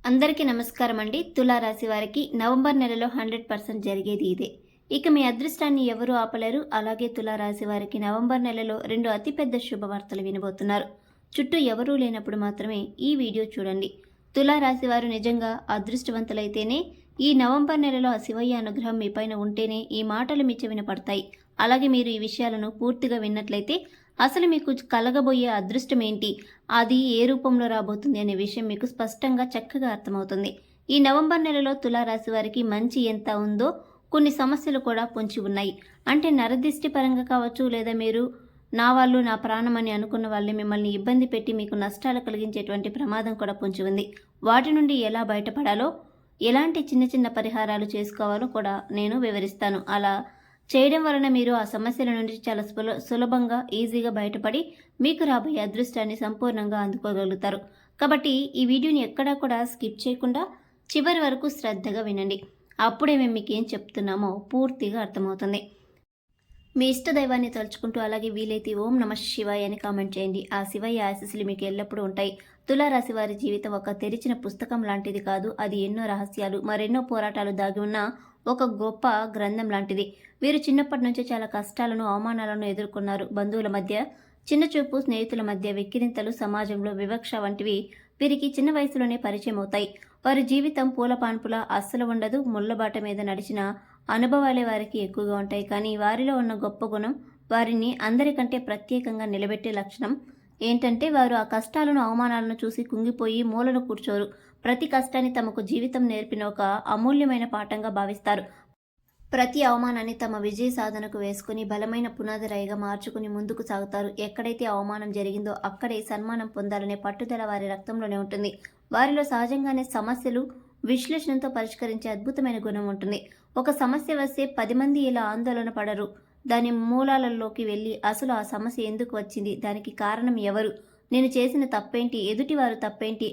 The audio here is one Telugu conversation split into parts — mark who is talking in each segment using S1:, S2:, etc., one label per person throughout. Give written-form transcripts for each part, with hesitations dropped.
S1: అందరికీ నమస్కారం అండి. తులారాశి వారికి నవంబర్ నెలలో 100% జరిగేది ఇదే. ఇక మీ అదృష్టాన్ని ఎవరూ ఆపలేరు. అలాగే తులారాశి వారికి నవంబర్ నెలలో 2 అతిపెద్ద శుభవార్తలు వినబోతున్నారు. చుట్టూ ఎవరూ లేనప్పుడు మాత్రమే ఈ వీడియో చూడండి. తులారాశి వారు నిజంగా అదృష్టవంతులైతేనే ఈ నవంబర్ నెలలో ఆ శివయ్య అనుగ్రహం మీ పైన ఉంటేనే ఈ మాటలు మీ చెవిన పడతాయి. అలాగే మీరు ఈ విషయాలను పూర్తిగా విన్నట్లయితే అసలు మీకు కలగబోయే అదృష్టం ఏంటి, అది ఏ రూపంలో రాబోతుంది అనే విషయం మీకు స్పష్టంగా చక్కగా అర్థమవుతుంది. ఈ నవంబర్ నెలలో తులారాశి వారికి మంచి ఎంత ఉందో కొన్ని సమస్యలు కూడా పొంచి ఉన్నాయి. అంటే నరదిష్టి పరంగా కావచ్చు, లేదా మీరు నా వాళ్ళు నా ప్రాణం అని అనుకున్న వాళ్ళే మిమ్మల్ని ఇబ్బంది పెట్టి మీకు నష్టాలు కలిగించేటువంటి ప్రమాదం కూడా పొంచి ఉంది. వాటి నుండి ఎలా బయటపడాలో, ఎలాంటి చిన్న చిన్న పరిహారాలు చేసుకోవాలో కూడా నేను వివరిస్తాను. అలా చేయడం వలన మీరు ఆ సమస్యల నుండి చాలా సులభంగా ఈజీగా బయటపడి మీకు రాబోయే అదృష్టాన్ని సంపూర్ణంగా అందుకోగలుగుతారు. కాబట్టి ఈ వీడియోని ఎక్కడా కూడా స్కిప్ చేయకుండా చివరి వరకు శ్రద్ధగా వినండి. అప్పుడే మేము మీకు ఏం చెప్తున్నామో పూర్తిగా అర్థమవుతుంది. మీ ఇష్ట దైవాన్ని తలుచుకుంటూ అలాగే వీలైతే ఓం నమ శివాయ అని కామెంట్ చేయండి. ఆ శివయ్య ఆశీస్సులు మీకు ఎల్లప్పుడూ ఉంటాయి. తులారాశి వారి జీవితం ఒక తెరిచిన పుస్తకం లాంటిది కాదు. అది ఎన్నో రహస్యాలు, మరెన్నో పోరాటాలు దాగి ఉన్న ఒక గొప్ప గ్రంథం లాంటిది. వీరు చిన్నప్పటి నుంచే చాలా కష్టాలను, అవమానాలను ఎదుర్కొన్నారు. బంధువుల మధ్య చిన్నచూపు, స్నేహితుల మధ్య వెక్కిరింతలు, సమాజంలో వివక్ష వంటివి వీరికి చిన్న వయసులోనే పరిచయం అవుతాయి. వారి జీవితం పూల పాన్పులా అస్సలు ఉండదు. ముళ్ళబాట మీద నడిచిన అనుభవాలే వారికి ఎక్కువగా ఉంటాయి. కానీ వారిలో ఉన్న గొప్ప గుణం, వారిని అందరికంటే ప్రత్యేకంగా నిలబెట్టే లక్షణం ఏంటంటే వారు ఆ కష్టాలను, అవమానాలను చూసి కుంగిపోయి మూలను కూర్చోరు. ప్రతి కష్టాన్ని తమకు జీవితం నేర్పిన ఒక అమూల్యమైన పాఠంగా భావిస్తారు. ప్రతి అవమానాన్ని తమ విజయ సాధనకు వేసుకుని బలమైన పునాది రాయిగా మార్చుకుని ముందుకు సాగుతారు. ఎక్కడైతే అవమానం జరిగిందో అక్కడే సన్మానం పొందాలనే పట్టుదల వారి రక్తంలోనే ఉంటుంది. వారిలో సహజంగానే సమస్యలు విశ్లేషణతో పరిష్కరించే అద్భుతమైన గుణం ఉంటుంది. ఒక సమస్య వస్తే 10 మంది ఇలా ఆందోళన పడరు. దాని మూలాలలోకి వెళ్ళి అసలు ఆ సమస్య ఎందుకు వచ్చింది, దానికి కారణం ఎవరు, నేను చేసిన తప్పేంటి, ఎదుటివారు తప్పేంటి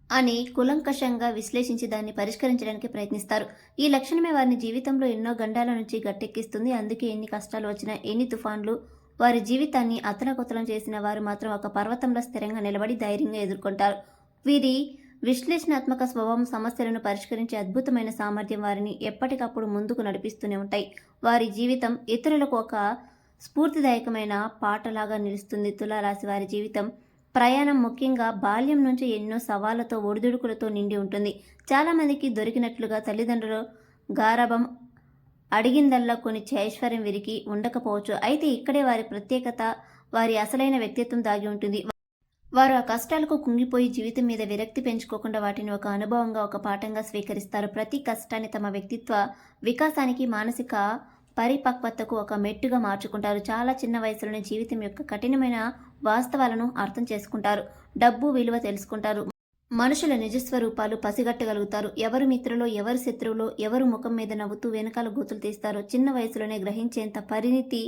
S1: అని కులంకషంగా విశ్లేషించి దాన్ని పరిష్కరించడానికి ప్రయత్నిస్తారు. ఈ లక్షణమే వారిని జీవితంలో ఎన్నో గండాల నుంచి గట్టెక్కిస్తుంది. అందుకే ఎన్ని కష్టాలు వచ్చినా, ఎన్ని తుఫాన్లు వారి జీవితాన్ని అతలకుతలం చేసిన వారు మాత్రం ఒక పర్వతంలో స్థిరంగా నిలబడి ధైర్యంగా ఎదుర్కొంటారు. వీరి విశ్లేషణాత్మక స్వభావం, సమస్యలను పరిష్కరించే అద్భుతమైన సామర్థ్యం వారిని ఎప్పటికప్పుడు ముందుకు నడిపిస్తూనే ఉంటాయి. వారి జీవితం ఇతరులకు ఒక స్ఫూర్తిదాయకమైన పాటలాగా నిలుస్తుంది. తులారాశి వారి జీవితం ప్రయాణం ముఖ్యంగా బాల్యం నుంచి ఎన్నో సవాళ్లతో, ఒడిదుడుకులతో నిండి ఉంటుంది. చాలామందికి దొరికినట్లుగా తల్లిదండ్రులు గారాబం, అడిగిందల్లా కొన్ని ఐశ్వర్యం వీరికి ఉండకపోవచ్చు. అయితే ఇక్కడే వారి ప్రత్యేకత, వారి అసలైన వ్యక్తిత్వం దాగి ఉంటుంది. వారు ఆ కష్టాలకు కుంగిపోయి జీవితం మీద విరక్తి పెంచుకోకుండా వాటిని ఒక అనుభవంగా, ఒక పాఠంగా స్వీకరిస్తారు. ప్రతి కష్టాన్ని తమ వ్యక్తిత్వ వికాసానికి, మానసిక పరిపక్వతకు ఒక మెట్టుగా మార్చుకుంటారు. చాలా చిన్న వయసులోనే జీవితం యొక్క కఠినమైన వాస్తవాలను అర్థం చేసుకుంటారు. డబ్బు విలువ తెలుసుకుంటారు. మనుషుల నిజస్వరూపాలు పసిగట్టగలుగుతారు. ఎవరు మిత్రులో, ఎవరు శత్రువులో, ఎవరు ముఖం మీద నవ్వుతూ వెనకాల గూతులు తీస్తారో చిన్న వయసులోనే గ్రహించేంత పరిణితి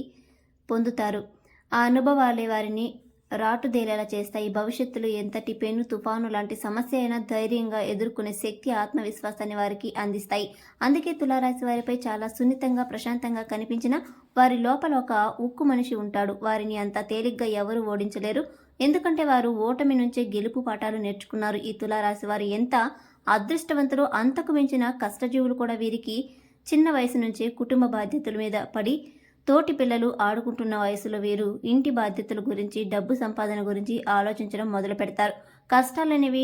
S1: పొందుతారు. ఆ అనుభవాలే వారిని రాటుదేలేలా చేస్తాయి. భవిష్యత్తులో ఎంతటి పెను తుఫాను లాంటి సమస్య అయినా ధైర్యంగా ఎదుర్కొనే శక్తి, ఆత్మవిశ్వాసాన్ని వారికి అందిస్తాయి. అందుకే తులారాశి వారిపై చాలా సున్నితంగా, ప్రశాంతంగా కనిపించిన వారి లోపల ఒక ఉక్కు మనిషి ఉంటాడు. వారిని అంత తేలిగ్గా ఎవరు ఓడించలేరు. ఎందుకంటే వారు ఓటమి నుంచే గెలుపు పాఠాలు నేర్చుకున్నారు. ఈ తులారాశి వారు ఎంత అదృష్టవంతులో అంతకు మించిన కష్టజీవులు కూడా. వీరికి చిన్న వయసు నుంచే కుటుంబ బాధ్యతల మీద పడి, తోటి పిల్లలు ఆడుకుంటున్న వయసులో వీరు ఇంటి బాధ్యతల గురించి, డబ్బు సంపాదన గురించి ఆలోచించడం మొదలు పెడతారు. కష్టాలనేవి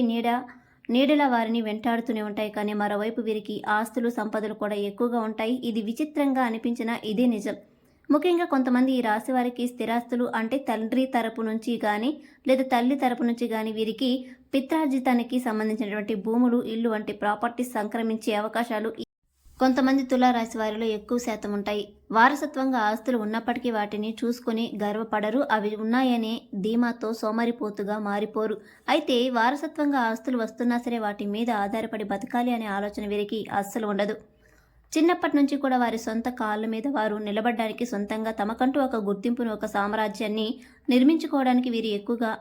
S1: నీడలా వారిని వెంటాడుతూనే ఉంటాయి. కానీ మరోవైపు వీరికి ఆస్తులు, సంపదలు కూడా ఎక్కువగా ఉంటాయి. ఇది విచిత్రంగా అనిపించినా ఇదే నిజం. ముఖ్యంగా కొంతమంది ఈ రాశి వారికి స్థిరాస్తులు, అంటే తండ్రి తరపు నుంచి కానీ లేదా తల్లి తరపు నుంచి కానీ వీరికి పిత్రార్జితానికి సంబంధించినటువంటి భూములు, ఇల్లు వంటి ప్రాపర్టీస్ సంక్రమించే అవకాశాలు కొంతమంది తులారాశి వారిలో ఎక్కువ శాతం ఉంటాయి. వారసత్వంగా ఆస్తులు ఉన్నప్పటికీ వాటిని చూసుకొని గర్వపడరు. అవి ఉన్నాయనే ధీమాతో సోమరిపోతుగా మారిపోరు. అయితే వారసత్వంగా ఆస్తులు వస్తున్నా సరే వాటి మీద ఆధారపడి బతకాలి అనే ఆలోచన వీరికి అస్సలు ఉండదు. చిన్నప్పటి నుంచి కూడా వారి సొంత కాళ్ళ మీద వారు నిలబడడానికి, సొంతంగా తమకంటూ ఒక గుర్తింపును, ఒక సామ్రాజ్యాన్ని నిర్మించుకోవడానికి వీరు ఎక్కువగా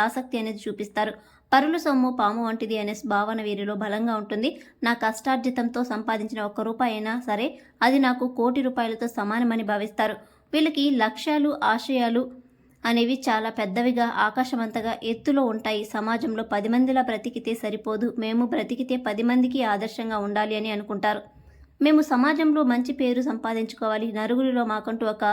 S1: ఆసక్తి అనేది చూపిస్తారు. పరుల సొమ్ము పాము వంటిది అనే భావన వీరిలో బలంగా ఉంటుంది. నా కష్టార్జితంతో సంపాదించిన 1 రూపాయి అయినా సరే అది నాకు 1,00,00,000 రూపాయలతో సమానమని భావిస్తారు. వీళ్ళకి లక్ష్యాలు, ఆశయాలు అనేవి చాలా పెద్దవిగా ఆకాశమంతగా ఎత్తులో ఉంటాయి. సమాజంలో 10 మందిలా బ్రతికితే సరిపోదు, మేము బ్రతికితే 10 మందికి ఆదర్శంగా ఉండాలి అని అనుకుంటారు. మేము సమాజంలో మంచి పేరు సంపాదించుకోవాలి, నలుగురిలో మాకంటూ ఒక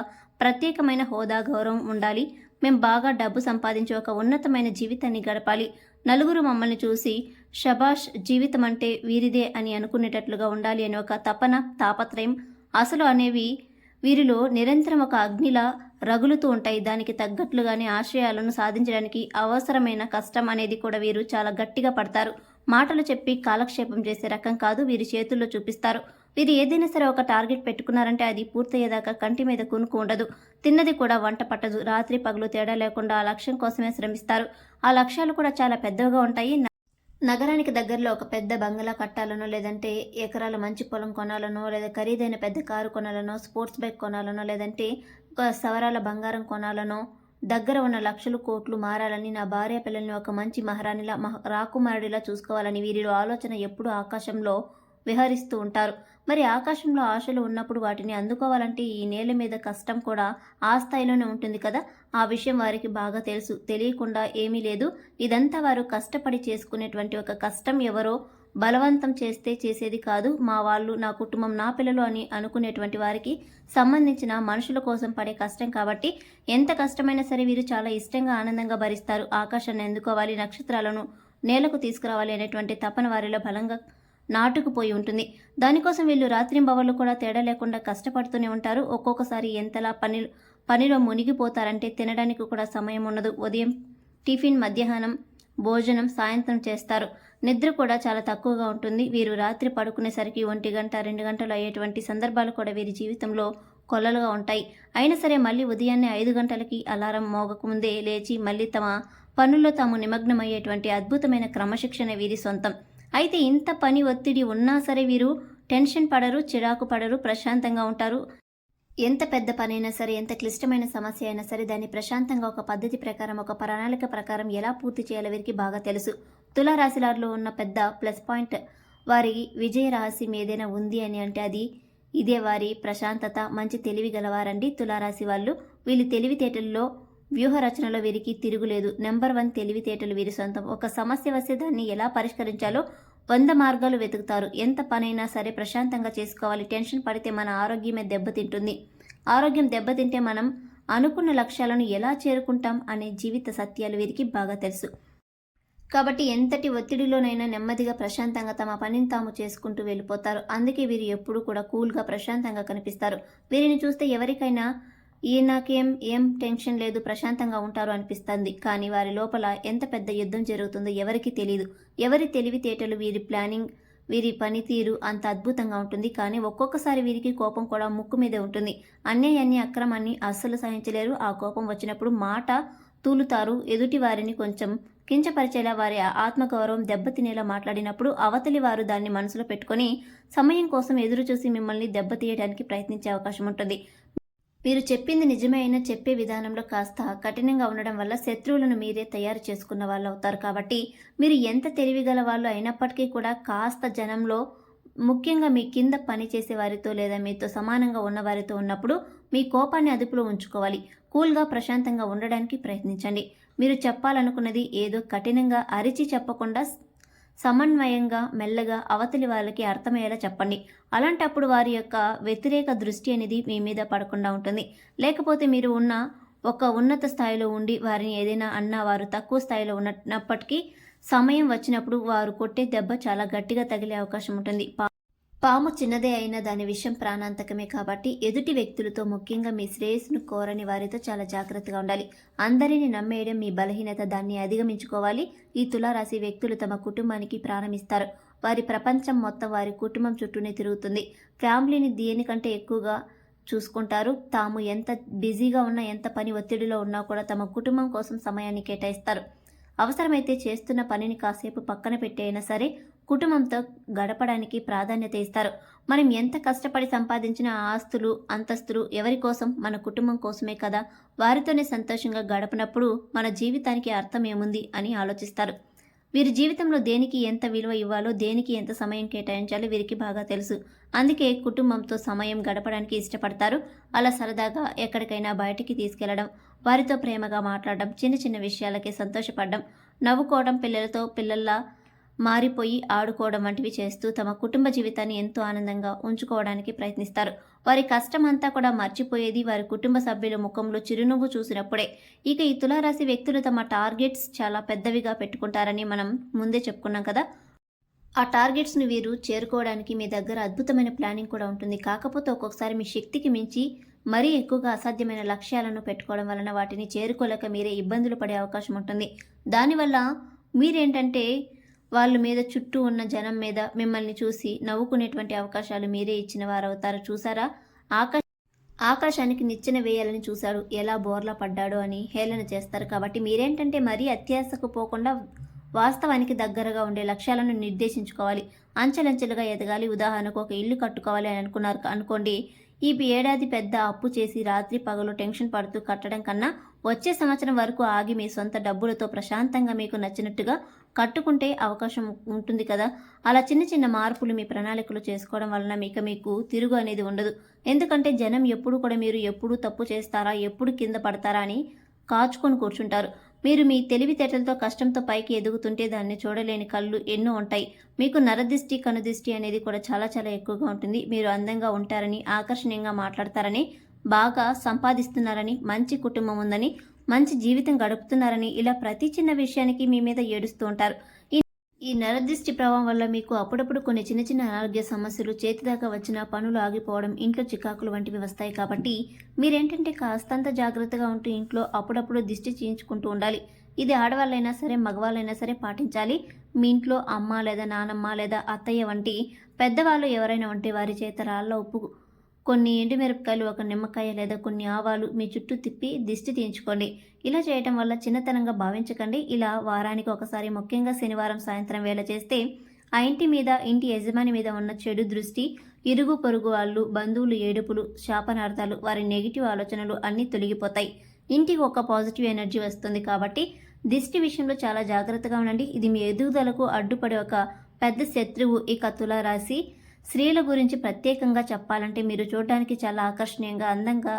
S1: ప్రత్యేకమైన హోదా, గౌరవం ఉండాలి, మేము బాగా డబ్బు సంపాదించి ఒక ఉన్నతమైన జీవితాన్ని గడపాలి, నలుగురు మమ్మల్ని చూసి షబాష్ జీవితం అంటే వీరిదే అని అనుకునేటట్లుగా ఉండాలి అనే ఒక తపన, తాపత్రయం, అసలు అనేవి వీరిలో నిరంతరం ఒక అగ్నిలా రగులుతూ ఉంటాయి. దానికి తగ్గట్లుగానే ఆశయాలను సాధించడానికి అవసరమైన కష్టం అనేది కూడా వీరు చాలా గట్టిగా పడతారు. మాటలు చెప్పి కాలక్షేపం చేసే రకం కాదు, వీరి చేతుల్లో చూపిస్తారు. వీరు ఏదైనా సరే ఒక టార్గెట్ పెట్టుకున్నారంటే అది పూర్తయ్యేదాకా కంటి మీద కునుకు ఉండదు, తిన్నది కూడా వంట పట్టదు. రాత్రి పగలు తేడా లేకుండా ఆ లక్ష్యం కోసమే శ్రమిస్తారు. ఆ లక్ష్యాలు కూడా చాలా పెద్దవిగా ఉంటాయి. నగరానికి దగ్గరలో ఒక పెద్ద బంగళా కట్టాలనో, లేదంటే ఎకరాల మంచి పొలం కొనాలనో, లేదా ఖరీదైన పెద్ద కారు కొనాలనో, స్పోర్ట్స్ బైక్ కొనాలనో, లేదంటే ఒక సవరాల బంగారం కొనాలనో, దగ్గర ఉన్న లక్షలు కోట్లు మారాలని, నా భార్య పిల్లల్ని ఒక మంచి మహారాణిలా రాకుమారుడిలా చూసుకోవాలని వీరిలో ఆలోచన ఎప్పుడూ ఆకాశంలో విహరిస్తూ ఉంటారు. మరి ఆకాశంలో ఆశలు ఉన్నప్పుడు వాటిని అందుకోవాలంటే ఈ నేల మీద కష్టం కూడా ఆ స్థాయిలోనే ఉంటుంది కదా. ఆ విషయం వారికి బాగా తెలుసు. తెలియకుండా ఏమీ లేదు. ఇదంతా వారు కష్టపడి చేసుకునేటువంటి ఒక కష్టం. ఎవరో బలవంతం చేస్తే చేసేది కాదు. మా వాళ్ళు, నా కుటుంబం, నా పిల్లలు అని అనుకునేటువంటి వారికి సంబంధించిన మనుషుల కోసం పడే కష్టం కాబట్టి ఎంత కష్టమైనా సరే వీరు చాలా ఇష్టంగా, ఆనందంగా భరిస్తారు. ఆకాశాన్ని అందుకోవాలి, నక్షత్రాలను నేలకు తీసుకురావాలి అనేటువంటి తపన వారిలో బలంగా నాటుకుపోయి ఉంటుంది. దానికోసం వీళ్ళు రాత్రింబవళ్ళు కూడా తేడా లేకుండా కష్టపడుతూనే ఉంటారు. ఒక్కొక్కసారి ఎంతలా పనిలో మునిగిపోతారంటే తినడానికి కూడా సమయం ఉండదు. ఉదయం టిఫిన్, మధ్యాహ్నం భోజనం, సాయంత్రం చేస్తారు. నిద్ర కూడా చాలా తక్కువగా ఉంటుంది. వీరు రాత్రి పడుకునేసరికి 1 గంట 2 గంటలు అయ్యేటువంటి సందర్భాలు కూడా వీరి జీవితంలో కొల్లలుగా ఉంటాయి. అయినా సరే మళ్ళీ ఉదయాన్నే 5 గంటలకి అలారం మోగకముందే లేచి మళ్ళీ తమ పనుల్లో తాము నిమగ్నమయ్యేటువంటి అద్భుతమైన క్రమశిక్షణ వీరి సొంతం. అయితే ఇంత పని ఒత్తిడి ఉన్నా సరే వీరు టెన్షన్ పడరు, చిరాకు పడరు, ప్రశాంతంగా ఉంటారు. ఎంత పెద్ద పనైనా సరే, ఎంత క్లిష్టమైన సమస్య అయినా సరే దాన్ని ప్రశాంతంగా ఒక పద్ధతి ప్రకారం, ఒక ప్రణాళిక ప్రకారం ఎలా పూర్తి చేయాలో వీరికి బాగా తెలుసు. తులారాశిలో ఉన్న పెద్ద ప్లస్ పాయింట్, వారి విజయ రహస్యం ఏదైనా ఉంది అని అంటే అది ఇదే, వారి ప్రశాంతత. మంచి తెలివి గలవారండి తులారాశి వాళ్ళు. వీళ్ళు తెలివితేటల్లో, వ్యూహ రచనలో వీరికి తిరుగులేదు. నెంబర్ 1 తెలివితేటలు వీరి సొంతం. ఒక సమస్య వస్తే దాన్ని ఎలా పరిష్కరించాలో 100 మార్గాలు వెతుకుతారు. ఎంత పనైనా సరే ప్రశాంతంగా చేసుకోవాలి. టెన్షన్ పడితే మన ఆరోగ్యమే దెబ్బతింటుంది. ఆరోగ్యం దెబ్బతింటే మనం అనుకున్న లక్ష్యాలను ఎలా చేరుకుంటాం అనే జీవిత సత్యాలు వీరికి బాగా తెలుసు. కాబట్టి ఎంతటి ఒత్తిడిలోనైనా నెమ్మదిగా, ప్రశాంతంగా తమ పనిని తాము చేసుకుంటూ వెళ్ళిపోతారు. అందుకే వీరు ఎప్పుడూ కూడా కూల్గా, ప్రశాంతంగా కనిపిస్తారు. వీరిని చూస్తే ఎవరికైనా ఏం టెన్షన్ లేదు, ప్రశాంతంగా ఉంటారు అనిపిస్తుంది. కానీ వారి లోపల ఎంత పెద్ద యుద్ధం జరుగుతుందో ఎవరికి తెలియదు. ఎవరి తెలివితేటలు, వీరి ప్లానింగ్, వీరి పనితీరు అంత అద్భుతంగా ఉంటుంది. కానీ ఒక్కొక్కసారి వీరికి కోపం కూడా ముక్కు మీదే ఉంటుంది. అన్యాయాన్ని, అక్రమాన్ని అస్సలు సహించలేరు. ఆ కోపం వచ్చినప్పుడు మాట తూలుతారు. ఎదుటి వారిని కొంచెం కించపరిచేలా, వారి ఆత్మగౌరవం దెబ్బతినేలా మాట్లాడినప్పుడు అవతలి వారు దాన్ని మనసులో పెట్టుకొని సమయం కోసం ఎదురు చూసి మిమ్మల్ని దెబ్బతీయడానికి ప్రయత్నించే అవకాశం ఉంటుంది. మీరు చెప్పింది నిజమే అయినా చెప్పే విధానంలో కాస్త కఠినంగా ఉండడం వల్ల శత్రువులను మీరే తయారు చేసుకున్న వాళ్ళు అవుతారు. కాబట్టి మీరు ఎంత తెలివిగల వాళ్ళు అయినప్పటికీ కూడా కాస్త జనంలో, ముఖ్యంగా మీ కింద పనిచేసే వారితో లేదా మీతో సమానంగా ఉన్న వారితో ఉన్నప్పుడు మీ కోపాన్ని అదుపులో ఉంచుకోవాలి. కూల్గా, ప్రశాంతంగా ఉండడానికి ప్రయత్నించండి. మీరు చెప్పాలనుకున్నది ఏదో కఠినంగా అరిచి చెప్పకుండా సమన్వయంగా, మెల్లగా అవతలి వాళ్ళకి అర్థమయ్యేలా చెప్పండి. అలాంటప్పుడు వారి యొక్క వ్యతిరేక దృష్టి అనేది మీ మీద పడకుండా ఉంటుంది. లేకపోతే మీరు ఒక ఉన్నత స్థాయిలో ఉండి వారిని ఏదైనా అన్నా వారు తక్కువ స్థాయిలో ఉన్నప్పటికీ సమయం వచ్చినప్పుడు వారు కొట్టే దెబ్బ చాలా గట్టిగా తగిలే అవకాశం ఉంటుంది. పాము చిన్నదే అయినా దాని విషయం ప్రాణాంతకమే. కాబట్టి ఎదుటి వ్యక్తులతో, ముఖ్యంగా మీ శ్రేయస్సును కోరని వారితో చాలా జాగ్రత్తగా ఉండాలి. అందరినీ నమ్మేయడం మీ బలహీనత, దాన్ని అధిగమించుకోవాలి. ఈ తులారాశి వ్యక్తులు తమ కుటుంబానికి ప్రాణమిస్తారు. వారి ప్రపంచం మొత్తం వారి కుటుంబం చుట్టూనే తిరుగుతుంది. ఫ్యామిలీని దేనికంటే ఎక్కువగా చూసుకుంటారు. తాము ఎంత బిజీగా ఉన్నా, ఎంత పని ఒత్తిడిలో ఉన్నా కూడా తమ కుటుంబం కోసం సమయాన్ని కేటాయిస్తారు. అవసరమైతే చేస్తున్న పనిని కాసేపు పక్కన పెట్టైనా సరే కుటుంబంతో గడపడానికి ప్రాధాన్యత ఇస్తారు. మనం ఎంత కష్టపడి సంపాదించిన ఆస్తులు, అంతస్తులు ఎవరి కోసం? మన కుటుంబం కోసమే కదా. వారితోనే సంతోషంగా గడపనప్పుడు మన జీవితానికి అర్థం ఏముంది అని ఆలోచిస్తారు. వీరి జీవితంలో దేనికి ఎంత విలువ ఇవ్వాలో, దేనికి ఎంత సమయం కేటాయించాలో వీరికి బాగా తెలుసు. అందుకే కుటుంబంతో సమయం గడపడానికి ఇష్టపడతారు. అలా సరదాగా ఎక్కడికైనా బయటికి తీసుకెళ్లడం, వారితో ప్రేమగా మాట్లాడడం, చిన్న చిన్న విషయాలకే సంతోషపడడం, నవ్వుకోవడం, పిల్లలతో పిల్లల్లా మారిపోయి ఆడుకోవడం వంటివి చేస్తూ తమ కుటుంబ జీవితాన్ని ఎంతో ఆనందంగా ఉంచుకోవడానికి ప్రయత్నిస్తారు. వారి కష్టమంతా కూడా మర్చిపోయేది వారి కుటుంబ సభ్యుల ముఖంలో చిరునవ్వు చూసినప్పుడే. ఇక ఈ తులారాశి వ్యక్తులు తమ టార్గెట్స్ చాలా పెద్దవిగా పెట్టుకుంటారని మనం ముందే చెప్పుకున్నాం కదా. ఆ టార్గెట్స్ని వీరు చేరుకోవడానికి మీ దగ్గర అద్భుతమైన ప్లానింగ్ కూడా ఉంటుంది. కాకపోతే ఒక్కొక్కసారి మీ శక్తికి మించి మరీ ఎక్కువగా అసాధ్యమైన లక్ష్యాలను పెట్టుకోవడం వలన వాటిని చేరుకోలేక మీరే ఇబ్బందులు పడే అవకాశం ఉంటుంది. దానివల్ల మీరేంటంటే వాళ్ళ మీద, చుట్టూ ఉన్న జనం మీద మిమ్మల్ని చూసి నవ్వుకునేటువంటి అవకాశాలు మీరే ఇచ్చిన వారవుతారు. చూసారా, ఆకాశానికి నిచ్చెన వేయాలని చూశాడు, ఎలా బోర్లా పడ్డాడో అని హేళన చేస్తారు. కాబట్టి మీరేంటంటే మరీ అత్యాశకు పోకుండా వాస్తవానికి దగ్గరగా ఉండే లక్ష్యాలను నిర్దేశించుకోవాలి. అంచెలంచెలుగా ఎదగాలి. ఉదాహరణకు ఒక ఇల్లు కట్టుకోవాలి అని అనుకోండి. ఈ ఏడాది పెద్ద అప్పు చేసి రాత్రి పగలు టెన్షన్ పడుతూ కట్టడం కన్నా వచ్చే సంవత్సరం వరకు ఆగి మీ సొంత డబ్బులతో ప్రశాంతంగా మీకు నచ్చినట్టుగా కట్టుకుంటే అవకాశం ఉంటుంది కదా. అలా చిన్న చిన్న మార్పులు మీ ప్రణాళికలు చేసుకోవడం వలన మీకు తిరుగు అనేది ఉండదు. ఎందుకంటే జనం ఎప్పుడు కూడా మీరు ఎప్పుడు తప్పు చేస్తారా, ఎప్పుడు కింద పడతారా అని కాచుకొని కూర్చుంటారు. మీరు మీ తెలివితేటలతో కష్టంతో పైకి ఎదుగుతుంటే దాన్ని చూడలేని కళ్ళు ఎన్నో ఉంటాయి. మీకు నరదిష్టి, కనుదిష్టి అనేది కూడా చాలా చాలా ఎక్కువగా ఉంటుంది. మీరు అందంగా ఉంటారని, ఆకర్షణీయంగా మాట్లాడతారని, బాగా సంపాదిస్తున్నారని, మంచి కుటుంబం ఉందని, మంచి జీవితం గడుపుతున్నారని, ఇలా ప్రతి చిన్న విషయానికి మీ మీద ఏడుస్తూ ఉంటారు. ఈ నరదిష్టి ప్రభావం వల్ల మీకు అప్పుడప్పుడు కొన్ని చిన్న చిన్న అనారోగ్య సమస్యలు, చేతిదాకా వచ్చిన పనులు ఆగిపోవడం, ఇంట్లో చికాకులు వంటివి వస్తాయి. కాబట్టి మీరేంటంటే కాస్తంత జాగ్రత్తగా ఉంటూ ఇంట్లో అప్పుడప్పుడు దిష్టి చేయించుకుంటూ ఉండాలి. ఇది ఆడవాళ్ళైనా సరే, మగవాళ్ళైనా సరే పాటించాలి. మీ ఇంట్లో అమ్మ లేదా నానమ్మ లేదా అత్తయ్య వంటి పెద్దవాళ్ళు ఎవరైనా ఉంటే వారి చేత రాళ్ళ ఉప్పు, కొన్ని ఎండుమిరపకాయలు, ఒక నిమ్మకాయ లేదా కొన్ని ఆవాలు మీ చుట్టూ తిప్పి దిష్టి తీయించుకోండి. ఇలా చేయటం వల్ల చిన్నతనంగా భావించకండి. ఇలా వారానికి ఒకసారి, ముఖ్యంగా శనివారం సాయంత్రం వేళ చేస్తే ఆ ఇంటి మీద, ఇంటి యజమాని మీద ఉన్న చెడు దృష్టి, ఇరుగు పొరుగు వాళ్ళు, బంధువులు ఏడుపులు, శాపనార్థాలు, వారి నెగిటివ్ ఆలోచనలు అన్నీ తొలగిపోతాయి. ఇంటికి ఒక పాజిటివ్ ఎనర్జీ వస్తుంది. కాబట్టి దిష్టి విషయంలో చాలా జాగ్రత్తగా ఉండండి. ఇది మీ ఎదుగుదలకు అడ్డుపడే ఒక పెద్ద శత్రువు. ఇక తులారాశి స్త్రీల గురించి ప్రత్యేకంగా చెప్పాలంటే మీరు చూడడానికి చాలా ఆకర్షణీయంగా, అందంగా,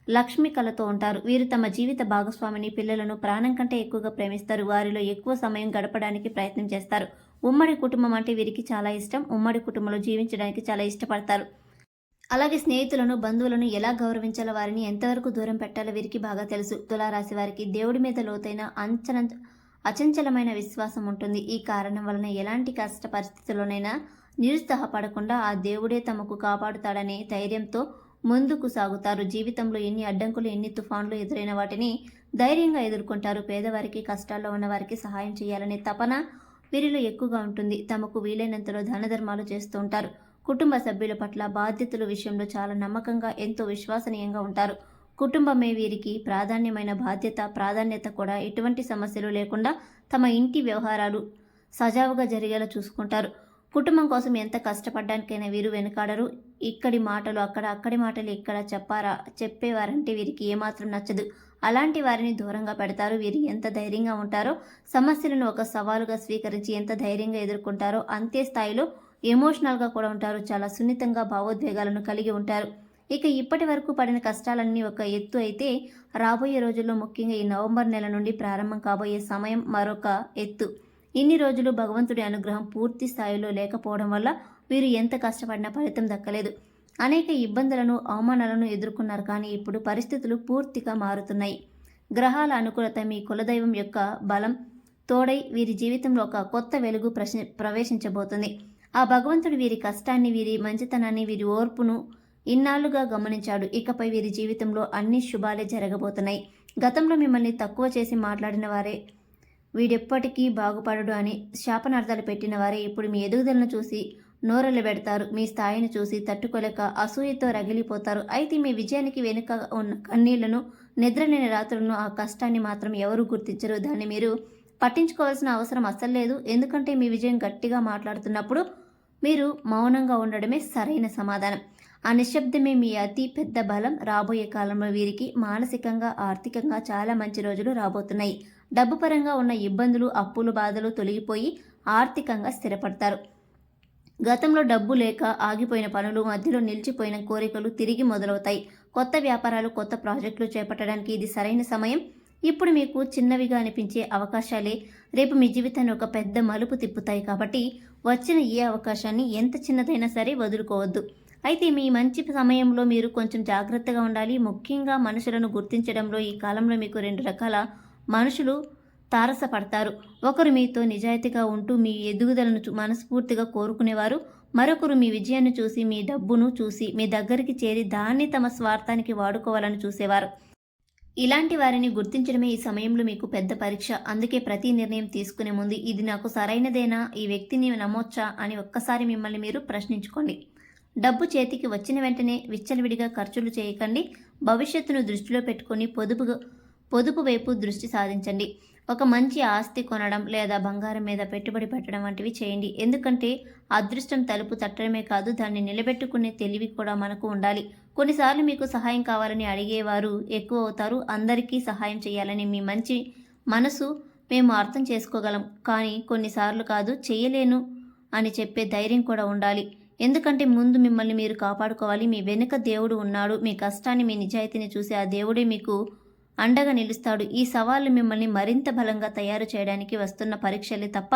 S1: లక్ష్మి కళతో ఉంటారు. వీరు తమ జీవిత భాగస్వామిని, పిల్లలను ప్రాణం కంటే ఎక్కువగా ప్రేమిస్తారు. వారిలో ఎక్కువ సమయం గడపడానికి ప్రయత్నం చేస్తారు. ఉమ్మడి కుటుంబం అంటే వీరికి చాలా ఇష్టం. ఉమ్మడి కుటుంబంలో జీవించడానికి చాలా ఇష్టపడతారు. అలాగే స్నేహితులను, బంధువులను ఎలా గౌరవించాలో, వారిని ఎంతవరకు దూరం పెట్టాలో వీరికి బాగా తెలుసు. తులారాశి వారికి దేవుడి మీద లోతైన అచంచలమైన విశ్వాసం ఉంటుంది. ఈ కారణం వలన ఎలాంటి కష్ట పరిస్థితుల్లోనైనా నిరుత్సాహపడకుండా ఆ దేవుడే తమకు కాపాడుతాడనే ధైర్యంతో ముందుకు సాగుతారు. జీవితంలో ఎన్ని అడ్డంకులు, ఎన్ని తుఫాన్లు ఎదురైన వాటిని ధైర్యంగా ఎదుర్కొంటారు. పేదవారికి, కష్టాల్లో ఉన్నవారికి సహాయం చేయాలనే తపన వీరిలో ఎక్కువగా ఉంటుంది. తమకు వీలైనంతలో దాన ధర్మాలు చేస్తూ ఉంటారు. కుటుంబ సభ్యుల పట్ల బాధ్యతల విషయంలో చాలా నమ్మకంగా, ఎంతో విశ్వసనీయంగా ఉంటారు. కుటుంబమే వీరికి ప్రాధాన్యమైన ప్రాధాన్యత కూడా. ఎటువంటి సమస్యలు లేకుండా తమ ఇంటి వ్యవహారాలు సజావుగా జరిగేలా చూసుకుంటారు. కుటుంబం కోసం ఎంత కష్టపడడానికైనా వీరు వెనుకాడరు. ఇక్కడి మాటలు అక్కడ, అక్కడి మాటలు ఇక్కడ చెప్పేవారంటే వీరికి ఏమాత్రం నచ్చదు. అలాంటి వారిని దూరంగా పెడతారు. వీరు ఎంత ధైర్యంగా ఉంటారో, సమస్యలను ఒక సవాలుగా స్వీకరించి ఎంత ధైర్యంగా ఎదుర్కొంటారో అంతే స్థాయిలో ఎమోషనల్గా కూడా ఉంటారు. చాలా సున్నితంగా భావోద్వేగాలను కలిగి ఉంటారు. ఇక ఇప్పటి వరకు పడిన కష్టాలన్నీ ఒక ఎత్తు అయితే, రాబోయే రోజుల్లో, ముఖ్యంగా ఈ నవంబర్ నెల నుండి ప్రారంభం కాబోయే సమయం మరొక ఎత్తు. ఇన్ని రోజులు భగవంతుడి అనుగ్రహం పూర్తి స్థాయిలో లేకపోవడం వల్ల వీరు ఎంత కష్టపడినా ఫలితం దక్కలేదు. అనేక ఇబ్బందులను, అవమానాలను ఎదుర్కొన్నారు. కానీ ఇప్పుడు పరిస్థితులు పూర్తిగా మారుతున్నాయి. గ్రహాల అనుకూలత, మీ కులదైవం యొక్క బలం తోడై వీరి జీవితంలో ఒక కొత్త వెలుగు ప్రవేశించబోతుంది. ఆ భగవంతుడు వీరి కష్టాన్ని, వీరి మంచితనాన్ని, వీరి ఓర్పును ఇన్నాళ్లుగా గమనించాడు. ఇకపై వీరి జీవితంలో అన్ని శుభాలే జరగబోతున్నాయి. గతంలో మిమ్మల్ని తక్కువ చేసి మాట్లాడిన వారే, వీడెప్పటికీ బాగుపడడు అని శాపనార్థాలు పెట్టిన వారే ఇప్పుడు మీ ఎదుగుదలను చూసి నోరెళ్ళు పెడతారు. మీ స్థాయిని చూసి తట్టుకోలేక అసూయతో రగిలిపోతారు. అయితే మీ విజయానికి వెనుక ఉన్న కన్నీళ్లను, నిద్రలేని రాత్రులను, ఆ కష్టాన్ని మాత్రం ఎవరూ గుర్తించరు. దాన్ని మీరు పట్టించుకోవాల్సిన అవసరం అస్సలు లేదు. ఎందుకంటే మీ విజయం గట్టిగా మాట్లాడుతున్నప్పుడు మీరు మౌనంగా ఉండడమే సరైన సమాధానం. ఆ నిశ్శబ్దమే మీ అతి పెద్ద బలం. రాబోయే కాలంలో వీరికి మానసికంగా, ఆర్థికంగా చాలా మంచి రోజులు రాబోతున్నాయి. డబ్బు పరంగా ఉన్న ఇబ్బందులు, అప్పులు, బాధలు తొలగిపోయి ఆర్థికంగా స్థిరపడతారు. గతంలో డబ్బు లేక ఆగిపోయిన పనులు, మధ్యలో నిలిచిపోయిన కోరికలు తిరిగి మొదలవుతాయి. కొత్త వ్యాపారాలు, కొత్త ప్రాజెక్టులు చేపట్టడానికి ఇది సరైన సమయం. ఇప్పుడు మీకు చిన్నవిగా అనిపించే అవకాశాలే రేపు మీ జీవితాన్ని ఒక పెద్ద మలుపు తిప్పుతాయి. కాబట్టి వచ్చిన ఏ అవకాశాన్ని ఎంత చిన్నదైనా సరే వదులుకోవద్దు. అయితే మీ మంచి సమయంలో మీరు కొంచెం జాగ్రత్తగా ఉండాలి. ముఖ్యంగా మనుషులను గుర్తించడంలో ఈ కాలంలో మీకు 2 రకాల మనుషులు తారసపడతారు. ఒకరు మీతో నిజాయితీగా ఉంటూ మీ ఎదుగుదలను మనస్ఫూర్తిగా కోరుకునేవారు. మరొకరు మీ విజయాన్ని చూసి, మీ డబ్బును చూసి మీ దగ్గరికి చేరి దాన్ని తమ స్వార్థానికి వాడుకోవాలని చూసేవారు. ఇలాంటి వారిని గుర్తించడమే ఈ సమయంలో మీకు పెద్ద పరీక్ష. అందుకే ప్రతి నిర్ణయం తీసుకునే ముందు ఇది నాకు సరైనదేనా, ఈ వ్యక్తిని నమ్మొచ్చా అని ఒక్కసారి మిమ్మల్ని మీరు ప్రశ్నించుకోండి. డబ్బు చేతికి వచ్చిన వెంటనే విచ్చలవిడిగా ఖర్చులు చేయకండి. భవిష్యత్తును దృష్టిలో పెట్టుకొని పొదుపు వైపు దృష్టి సాధించండి. ఒక మంచి ఆస్తి కొనడం లేదా బంగారం మీద పెట్టుబడి పెట్టడం వంటివి చేయండి. ఎందుకంటే అదృష్టం తలుపు తట్టడమే కాదు, దాన్ని నిలబెట్టుకునే తెలివి కూడా మనకు ఉండాలి. కొన్నిసార్లు మీకు సహాయం కావాలని అడిగేవారు ఎక్కువ అవుతారు. అందరికీ సహాయం చేయాలని మీ మంచి మనసు మేము అర్థం చేసుకోగలం. కానీ కొన్నిసార్లు కాదు, చేయలేను అని చెప్పే ధైర్యం కూడా ఉండాలి. ఎందుకంటే ముందు మిమ్మల్ని మీరు కాపాడుకోవాలి. మీ వెనుక దేవుడు ఉన్నాడు. మీ కష్టాన్ని, మీ నిజాయితీని చూసి ఆ దేవుడే మీకు అండగా నిలుస్తాడు. ఈ సవాళ్లు మిమ్మల్ని మరింత బలంగా తయారు చేయడానికి వస్తున్న పరీక్షలే తప్ప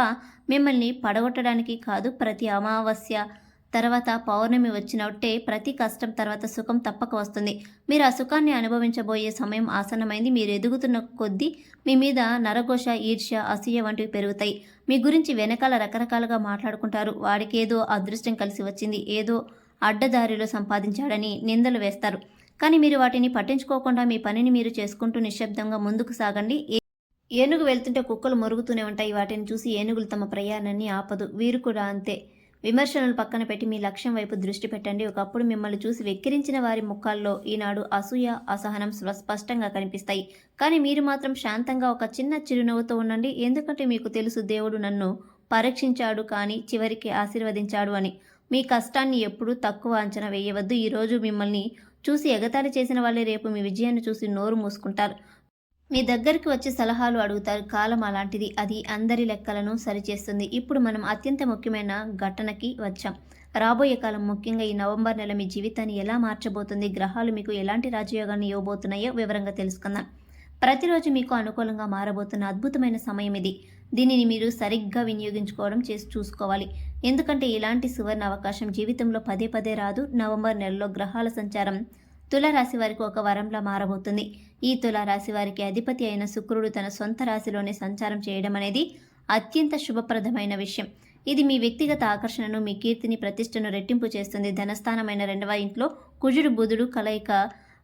S1: మిమ్మల్ని పడగొట్టడానికి కాదు. ప్రతి అమావాస్య తర్వాత పౌర్ణమి వచ్చినట్టే ప్రతి కష్టం తర్వాత సుఖం తప్పక వస్తుంది. మీరు ఆ సుఖాన్ని అనుభవించబోయే సమయం ఆసన్నమైంది. మీరు ఎదుగుతున్న కొద్దీ మీ మీద నరఘోష, ఈర్ష్య, అసూయ వంటివి పెరుగుతాయి. మీ గురించి వెనకాల రకరకాలుగా మాట్లాడుకుంటారు. వాడికేదో అదృష్టం కలిసి వచ్చింది, ఏదో అడ్డదారిలో సంపాదించాడని నిందలు వేస్తారు. కానీ మీరు వాటిని పట్టించుకోకుండా మీ పనిని మీరు చేసుకుంటూ నిశ్శబ్దంగా ముందుకు సాగండి. ఏనుగు వెళ్తుంటే కుక్కలు మొరుగుతూనే ఉంటాయి. వాటిని చూసి ఏనుగులు తమ ప్రయాణాన్ని ఆపదు. వీరు కూడా అంతే. విమర్శలను పక్కన పెట్టి మీ లక్ష్యం వైపు దృష్టి పెట్టండి. ఒకప్పుడు మిమ్మల్ని చూసి వెక్కిరించిన వారి ముఖాల్లో ఈనాడు అసూయ, అసహనం స్పష్టంగా కనిపిస్తాయి. కానీ మీరు మాత్రం శాంతంగా ఒక చిన్న చిరునవ్వుతో ఉండండి. ఎందుకంటే మీకు తెలుసు, దేవుడు నన్ను పరీక్షించాడు కానీ చివరికి ఆశీర్వదించాడు అని. మీ కష్టాన్ని ఎప్పుడూ తక్కువ అంచనా వేయవద్దు. ఈరోజు మిమ్మల్ని చూసి ఎగతాళి చేసిన వాళ్ళే రేపు మీ విజయాన్ని చూసి నోరు మూసుకుంటారు. మీ దగ్గరికి వచ్చి సలహాలు అడుగుతారు. కాలం అలాంటిది, అది అందరి లెక్కలను సరిచేస్తుంది. ఇప్పుడు మనం అత్యంత ముఖ్యమైన ఘటనకి వచ్చాం. రాబోయే కాలం, ముఖ్యంగా ఈ నవంబర్ నెల మీ జీవితాన్ని ఎలా మార్చబోతుంది, గ్రహాలు మీకు ఎలాంటి రాజయోగాన్ని ఇవ్వబోతున్నాయో వివరంగా తెలుసుకుందాం. ప్రతిరోజు మీకు అనుకూలంగా మారబోతున్న అద్భుతమైన సమయం ఇది. దీనిని మీరు సరిగ్గా వినియోగించుకోవడం చూసుకోవాలి. ఎందుకంటే ఇలాంటి సువర్ణ అవకాశం జీవితంలో పదే పదే రాదు. నవంబర్ నెలలో గ్రహాల సంచారం తులారాశి వారికి ఒక వరంలా మారబోతుంది. ఈ తులారాశి వారికి అధిపతి అయిన శుక్రుడు తన సొంత రాశిలోనే సంచారం చేయడం అనేది అత్యంత శుభప్రదమైన విషయం. ఇది మీ వ్యక్తిగత ఆకర్షణను, మీ కీర్తిని, ప్రతిష్టను రెట్టింపు చేస్తుంది. ధనస్థానమైన 2వ ఇంట్లో కుజుడు బుధుడు కలయిక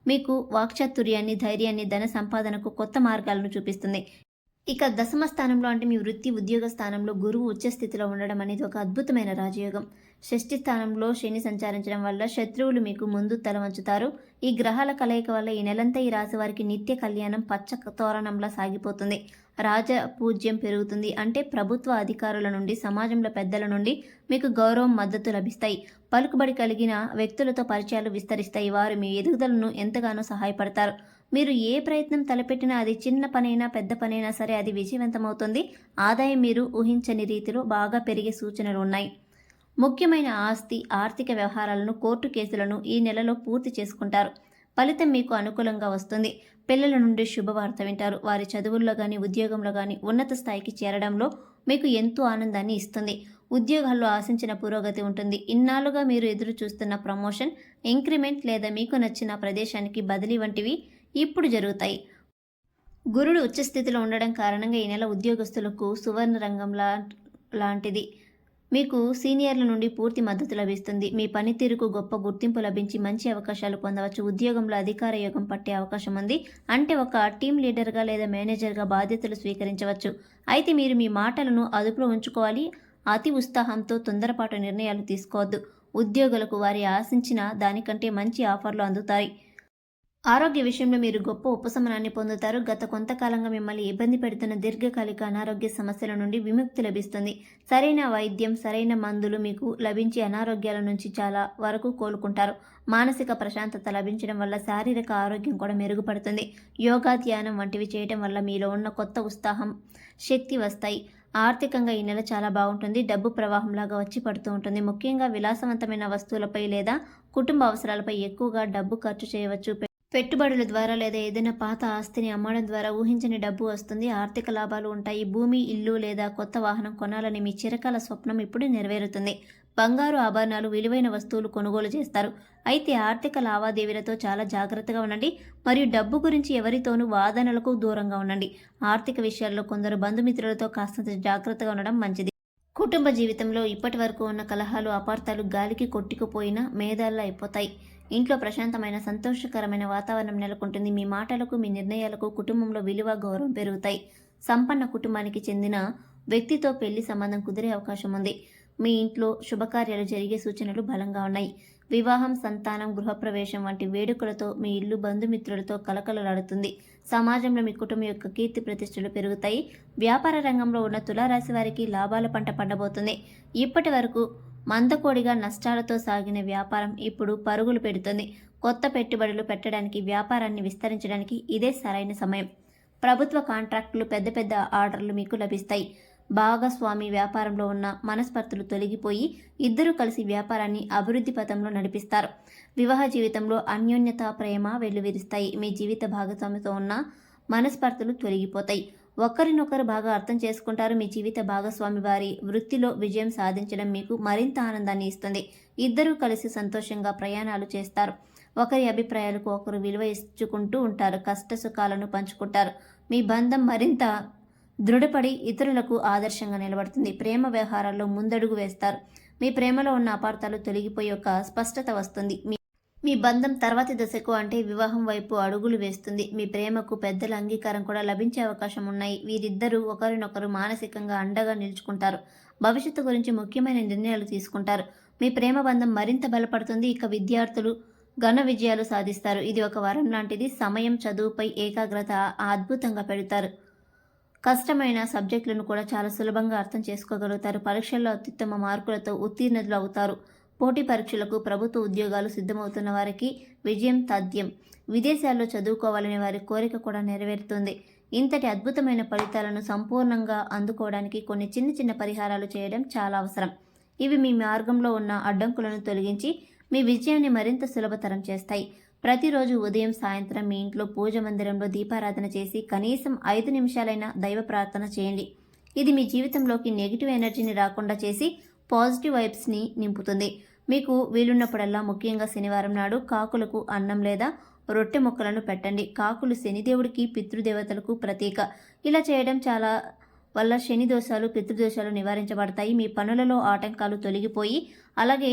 S1: మీకు వాక్చాతుర్యాన్ని, ధైర్యాన్ని, ధన సంపాదనకు కొత్త మార్గాలను చూపిస్తుంది. ఇక దశమ స్థానంలో అంటే మీ వృత్తి, ఉద్యోగ స్థానంలో గురువు ఉచ్చ స్థితిలో ఉండడం అనేది ఒక అద్భుతమైన రాజయోగం. షష్ఠి స్థానంలో శని సంచరించడం వల్ల శత్రువులు మీకు ముందు తల వంచుతారు. ఈ గ్రహాల కలయిక వల్ల ఈ నెలంతా ఈ రాశి వారికి నిత్య కళ్యాణం పచ్చ తోరణంలా సాగిపోతుంది. రాజ పూజ్యం పెరుగుతుంది. అంటే ప్రభుత్వ అధికారుల నుండి, సమాజంలో పెద్దల నుండి మీకు గౌరవం, మద్దతు లభిస్తాయి. పలుకుబడి కలిగిన వ్యక్తులతో పరిచయాలు విస్తరిస్తాయి. వారు మీ ఎదుగుదలను ఎంతగానో సహాయపడతారు. మీరు ఏ ప్రయత్నం తలపెట్టినా, అది చిన్న పనైనా పెద్ద పనైనా సరే, అది విజయవంతమవుతుంది. ఆదాయం మీరు ఊహించని రీతిలో బాగా పెరిగే సూచనలు ఉన్నాయి. ముఖ్యమైన ఆస్తి, ఆర్థిక వ్యవహారాలను, కోర్టు కేసులను ఈ నెలలో పూర్తి చేసుకుంటారు. ఫలితం మీకు అనుకూలంగా వస్తుంది. పిల్లల నుండి శుభవార్త వింటారు. వారి చదువుల్లో కానీ, ఉద్యోగంలో కానీ ఉన్నత స్థాయికి చేరడంలో మీకు ఎంతో ఆనందాన్ని ఇస్తుంది. ఉద్యోగాల్లో ఆశించిన పురోగతి ఉంటుంది. ఇన్నాళ్లుగా మీరు ఎదురు చూస్తున్న ప్రమోషన్, ఇంక్రిమెంట్ లేదా మీకు నచ్చిన ప్రదేశానికి బదిలీ వంటివి ఇప్పుడు జరుగుతాయి. గురుడు ఉచ్చస్థితిలో ఉండడం కారణంగా ఈ నెల ఉద్యోగస్తులకు సువర్ణ రంగం లాంటిది. మీకు సీనియర్ల నుండి పూర్తి మద్దతు లభిస్తుంది. మీ పనితీరుకు గొప్ప గుర్తింపు లభించి మంచి అవకాశాలు పొందవచ్చు. ఉద్యోగంలో అధికార యోగం పట్టే అవకాశం ఉంది. అంటే ఒక టీం లీడర్గా లేదా మేనేజర్గా బాధ్యతలు స్వీకరించవచ్చు. అయితే మీరు మీ మాటలను అదుపులో ఉంచుకోవాలి. అతి ఉత్సాహంతో తొందరపాటు నిర్ణయాలు తీసుకోవద్దు. ఉద్యోగులకు వారి ఆశించిన దానికంటే మంచి ఆఫర్లు అందుతాయి. ఆరోగ్య విషయంలో మీరు గొప్ప ఉపశమనాన్ని పొందుతారు. గత కొంతకాలంగా మిమ్మల్ని ఇబ్బంది పెడుతున్న దీర్ఘకాలిక అనారోగ్య సమస్యల నుండి విముక్తి లభిస్తుంది. సరైన వైద్యం, సరైన మందులు మీకు లభించి అనారోగ్యాల నుంచి చాలా వరకు కోలుకుంటారు. మానసిక ప్రశాంతత లభించడం వల్ల శారీరక ఆరోగ్యం కూడా మెరుగుపడుతుంది. యోగా, ధ్యానం వంటివి చేయడం వల్ల మీలో ఉన్న కొత్త ఉత్సాహం, శక్తి వస్తాయి. ఆర్థికంగా ఈ నెల చాలా బాగుంటుంది. డబ్బు ప్రవాహంలాగా వచ్చి పడుతూ ఉంటుంది. ముఖ్యంగా విలాసవంతమైన వస్తువులపై లేదా కుటుంబ అవసరాలపై ఎక్కువగా డబ్బు ఖర్చు చేయవచ్చు. పెట్టుబడుల ద్వారా లేదా ఏదైనా పాత ఆస్తిని అమ్మడం ద్వారా ఊహించని డబ్బు వస్తుంది. ఆర్థిక లాభాలు ఉంటాయి. భూమి, ఇల్లు లేదా కొత్త వాహనం కొనాలని మీ చిరకాల స్వప్నం ఇప్పుడు నెరవేరుతుంది. బంగారు ఆభరణాలు, విలువైన వస్తువులు కొనుగోలు చేస్తారు. అయితే ఆర్థిక లావాదేవీలతో చాలా జాగ్రత్తగా ఉండండి మరియు డబ్బు గురించి ఎవరితోనూ వాదనలకు దూరంగా ఉండండి. ఆర్థిక విషయాల్లో కొందరు బంధుమిత్రులతో కాస్తంత జాగ్రత్తగా ఉండడం మంచిది. కుటుంబ జీవితంలో ఇప్పటి వరకు ఉన్న కలహాలు, అపార్థాలు గాలికి కొట్టుకుపోయిన మేధాల్లో అయిపోతాయి. ఇంట్లో ప్రశాంతమైన, సంతోషకరమైన వాతావరణం నెలకొంటుంది. మీ మాటలకు, మీ నిర్ణయాలకు కుటుంబంలో విలువ, గౌరవం పెరుగుతాయి. సంపన్న కుటుంబానికి చెందిన వ్యక్తితో పెళ్లి సంబంధం కుదిరే అవకాశం ఉంది. మీ ఇంట్లో శుభకార్యాలు జరిగే సూచనలు బలంగా ఉన్నాయి. వివాహం, సంతానం, గృహప్రవేశం వంటి వేడుకలతో మీ ఇల్లు బంధుమిత్రులతో కలకలలాడుతుంది. సమాజంలో మీ కుటుంబం యొక్క కీర్తి ప్రతిష్టలు పెరుగుతాయి. వ్యాపార రంగంలో ఉన్న తులారాశి వారికి లాభాల పంట పండబోతుంది. ఇప్పటి వరకు మందకోడిగా నష్టాలతో సాగిన వ్యాపారం ఇప్పుడు పరుగులు పెడుతుంది. కొత్త పెట్టుబడులు పెట్టడానికి, వ్యాపారాన్ని విస్తరించడానికి ఇదే సరైన సమయం. ప్రభుత్వ కాంట్రాక్టులు, పెద్ద పెద్ద ఆర్డర్లు మీకు లభిస్తాయి. భాగస్వామి వ్యాపారంలో ఉన్న మనస్పర్ధలు తొలగిపోయి ఇద్దరూ కలిసి వ్యాపారాన్ని అభివృద్ధి పథంలో నడిపిస్తారు. వివాహ జీవితంలో అన్యోన్యత, ప్రేమ వెల్లువిరుస్తాయి. మీ జీవిత భాగస్వామితో ఉన్న మనస్పర్ధలు తొలగిపోతాయి. ఒకరినొకరు బాగా అర్థం చేసుకుంటారు. మీ జీవిత భాగస్వామి వారి వృత్తిలో విజయం సాధించడం మీకు మరింత ఆనందాన్ని ఇస్తుంది. ఇద్దరూ కలిసి సంతోషంగా ప్రయాణాలు చేస్తారు. ఒకరి అభిప్రాయాలకు ఒకరు విలువ ఇచ్చుకుంటూ ఉంటారు. కష్ట సుఖాలను పంచుకుంటారు. మీ బంధం మరింత దృఢపడి ఇతరులకు ఆదర్శంగా నిలబడుతుంది. ప్రేమ వ్యవహారాల్లో ముందడుగు వేస్తారు. మీ ప్రేమలో ఉన్న అపార్థాలు తొలగిపోయి ఒక స్పష్టత వస్తుంది. మీ బంధం తర్వాతి దశకు అంటే వివాహం వైపు అడుగులు వేస్తుంది. మీ ప్రేమకు పెద్దల అంగీకారం కూడా లభించే అవకాశం ఉన్నాయి. వీరిద్దరూ ఒకరినొకరు మానసికంగా అండగా నిలుచుకుంటారు. భవిష్యత్తు గురించి ముఖ్యమైన నిర్ణయాలు తీసుకుంటారు. మీ ప్రేమ బంధం మరింత బలపడుతుంది. ఇక విద్యార్థులు ఘన విజయాలు సాధిస్తారు. ఇది ఒక వరం లాంటిది. సమయం, చదువుపై ఏకాగ్రత అద్భుతంగా పెడతారు. కష్టమైన సబ్జెక్టులను కూడా చాలా సులభంగా అర్థం చేసుకోగలుగుతారు. పరీక్షల్లో అత్యుత్తమ మార్కులతో ఉత్తీర్ణులు అవుతారు. పోటీ పరీక్షలకు, ప్రభుత్వ ఉద్యోగాలు సిద్ధమవుతున్న వారికి విజయం తథ్యం. విదేశాల్లో చదువుకోవాలనే వారి కోరిక కూడా నెరవేరుతుంది. ఇంతటి అద్భుతమైన ఫలితాలను సంపూర్ణంగా అందుకోవడానికి కొన్ని చిన్న చిన్న పరిహారాలు చేయడం చాలా అవసరం. ఇవి మీ మార్గంలో ఉన్న అడ్డంకులను తొలగించి మీ విజయాన్ని మరింత సులభతరం చేస్తాయి. ప్రతిరోజు ఉదయం, సాయంత్రం మీ ఇంట్లో పూజ మందిరంలో దీపారాధన చేసి కనీసం 5 నిమిషాలైనా దైవ ప్రార్థన చేయండి. ఇది మీ జీవితంలోకి నెగిటివ్ ఎనర్జీని రాకుండా చేసి పాజిటివ్ వైబ్స్ని నింపుతుంది. మీకు వీలున్నప్పుడల్లా, ముఖ్యంగా శనివారం నాడు కాకులకు అన్నం లేదా రొట్టె ముక్కలను పెట్టండి. కాకులు శనిదేవుడికి, పితృదేవతలకు ప్రతీక. ఇలా చేయడం చాలా వల్ల శని దోషాలు, పితృదోషాలు నివారించబడతాయి. మీ పనులలో ఆటంకాలు తొలగిపోయి, అలాగే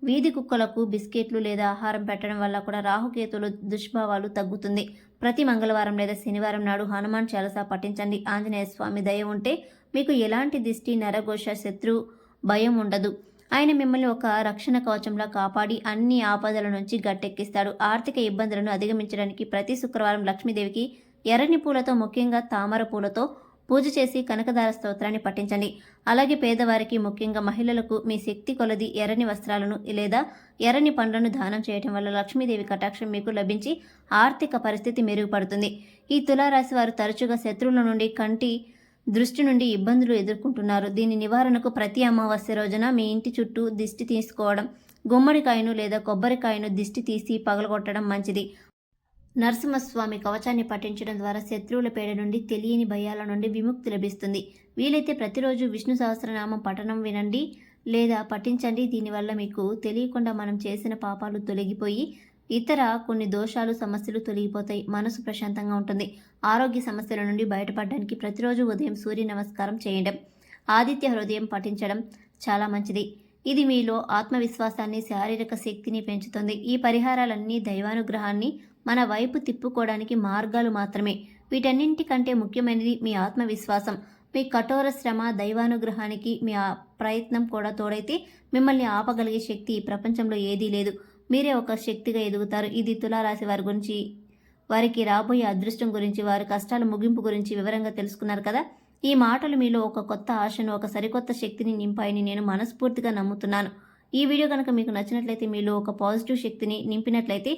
S1: వీధి కుక్కలకు బిస్కెట్లు లేదా ఆహారం పెట్టడం వల్ల కూడా రాహుకేతుల దుష్భావాలు తగ్గుతుంది. ప్రతి మంగళవారం లేదా శనివారం నాడు హనుమాన్ చాలీసా పఠించండి. ఆంజనేయ స్వామి దయ ఉంటే మీకు ఎలాంటి దిష్టి, నరఘోష, శత్రు భయం ఉండదు. ఆయన మిమ్మల్ని ఒక రక్షణ కవచంలా కాపాడి అన్ని ఆపదల నుంచి గట్టెక్కిస్తాడు. ఆర్థిక ఇబ్బందులను అధిగమించడానికి ప్రతి శుక్రవారం లక్ష్మీదేవికి ఎర్రని పూలతో, ముఖ్యంగా తామర పూలతో పూజ చేసి కనకదార స్తోత్రాన్ని పఠించండి. అలాగే పేదవారికి, ముఖ్యంగా మహిళలకు మీ శక్తి కొలది ఎర్రని వస్త్రాలను లేదా ఎర్రని పండ్లను దానం చేయటం వల్ల లక్ష్మీదేవి కటాక్షం మీకు లభించి ఆర్థిక పరిస్థితి మెరుగుపడుతుంది. ఈ తులారాశి వారు తరచుగా శత్రువుల నుండి, కంటి దృష్టి నుండి ఇబ్బందులు ఎదుర్కొంటున్నారు. దీని నివారణకు ప్రతి అమావాస్య రోజున మీ ఇంటి చుట్టూ దిష్టి తీసుకోవడం, గుమ్మడికాయను లేదా కొబ్బరికాయను దిష్టి తీసి పగలగొట్టడం మంచిది. నరసింహస్వామి కవచాన్ని పఠించడం ద్వారా శత్రువుల పేడ నుండి, తెలియని భయాల నుండి విముక్తి లభిస్తుంది. వీలైతే ప్రతిరోజు విష్ణు సహస్రనామం పఠనం వినండి లేదా పఠించండి. దీనివల్ల మీకు తెలియకుండా మనం చేసిన పాపాలు తొలగిపోయి ఇతర కొన్ని దోషాలు, సమస్యలు తొలగిపోతాయి. మనసు ప్రశాంతంగా ఉంటుంది. ఆరోగ్య సమస్యల నుండి బయటపడడానికి ప్రతిరోజు ఉదయం సూర్య నమస్కారం చేయడం, ఆదిత్య హృదయం పఠించడం చాలా మంచిది. ఇది మీలో ఆత్మవిశ్వాసాన్ని, శారీరక శక్తిని పెంచుతుంది. ఈ పరిహారాలన్నీ దైవానుగ్రహాన్ని మన వైపు తిప్పుకోవడానికి మార్గాలు మాత్రమే. వీటన్నింటికంటే ముఖ్యమైనది మీ ఆత్మవిశ్వాసం. మీ కఠోర శ్రమ, దైవానుగ్రహానికి మీ ప్రయత్నం కూడా తోడైతే మిమ్మల్ని ఆపగలిగే శక్తి ఈ ప్రపంచంలో ఏదీ లేదు. మీరే ఒక శక్తిగా ఎదుగుతారు. ఇది తులారాశి వారి గురించి, వారికి రాబోయే అదృష్టం గురించి, వారి కష్టాల ముగింపు గురించి వివరంగా తెలుసుకున్నారు కదా. ఈ మాటలు మీలో ఒక కొత్త ఆశను, ఒక సరికొత్త శక్తిని నింపాయని నేను మనస్ఫూర్తిగా నమ్ముతున్నాను. ఈ వీడియో కనుక మీకు నచ్చినట్లయితే, మీలో ఒక పాజిటివ్ శక్తిని నింపినట్లయితే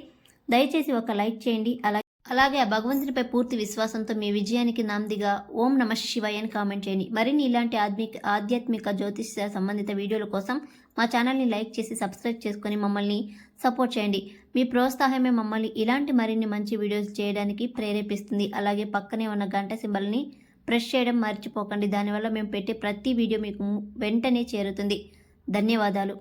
S1: దయచేసి ఒక లైక్ చేయండి. అలాగే అలాగే ఆ భగవంతునిపై పూర్తి విశ్వాసంతో మీ విజయానికి నాందిగా ఓం నమః శివాయ అని కామెంట్ చేయండి. మరిన్ని ఇలాంటి ఆధ్యాత్మిక జ్యోతిష సంబంధిత వీడియోల కోసం మా ఛానల్ని లైక్ చేసి సబ్స్క్రైబ్ చేసుకొని మమ్మల్ని సపోర్ట్ చేయండి. మీ ప్రోత్సాహమే మమ్మల్ని ఇలాంటి మరిన్ని మంచి వీడియోస్ చేయడానికి ప్రేరేపిస్తుంది. అలాగే పక్కనే ఉన్న గంట సింబల్ని ప్రెస్ చేయడం మర్చిపోకండి. దానివల్ల మేము పెట్టే ప్రతి వీడియో మీకు వెంటనే చేరుతుంది. ధన్యవాదాలు.